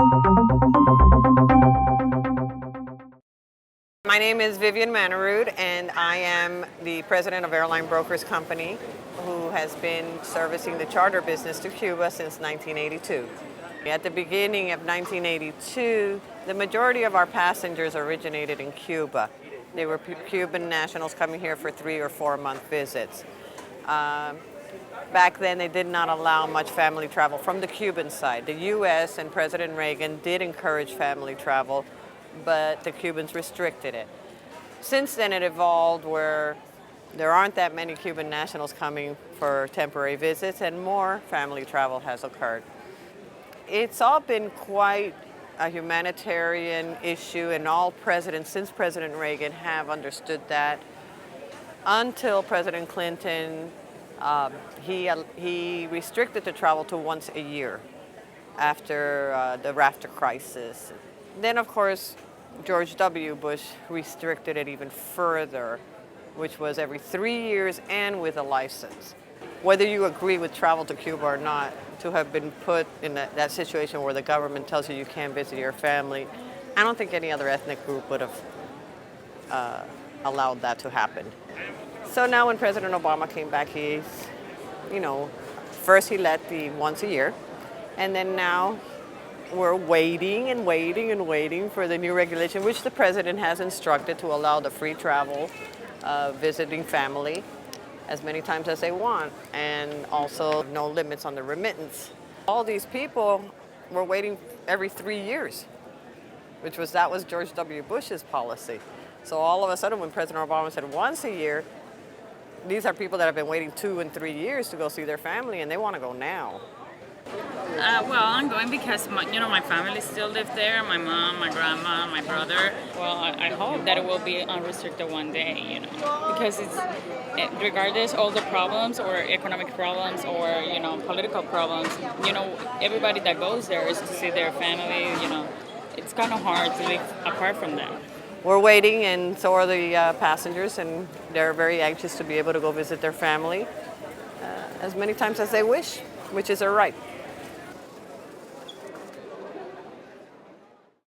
My name is Vivian Mannerud, and I am the president of Airline Brokers Company, who has been servicing the charter business to Cuba since 1982. At the beginning of 1982, the majority of our passengers originated in Cuba. They were Cuban nationals coming here for 3 or 4 month visits. Back then, they did not allow much family travel from the Cuban side. The U.S. and President Reagan did encourage family travel, but the Cubans restricted it. Since then, it evolved where there aren't that many Cuban nationals coming for temporary visits, and more family travel has occurred. It's all been quite a humanitarian issue, and all presidents since President Reagan have understood that. Until President Clinton, he restricted the travel to once a year after the rafter crisis. Then, of course, George W. Bush restricted it even further, which was every 3 years and with a license. Whether you agree with travel to Cuba or not, to have been put in that situation where the government tells you you can't visit your family, I don't think any other ethnic group would have allowed that to happen. So now when President Obama came back, first he let the once a year, and then now we're waiting and waiting and waiting for the new regulation, which the president has instructed to allow the free travel visiting family as many times as they want, and also no limits on the remittance. All these people were waiting every 3 years, that was George W. Bush's policy. So all of a sudden when President Obama said once a year, these are people that have been waiting 2 and 3 years to go see their family, and they want to go now. Well, I'm going because my family still live there. My mom, my grandma, my brother. Well, I hope that it will be unrestricted one day. Because regardless all the problems or economic problems or political problems. Everybody that goes there is to see their family. It's kind of hard to live apart from them. We're waiting, and so are the passengers, and they're very anxious to be able to go visit their family as many times as they wish, which is their right.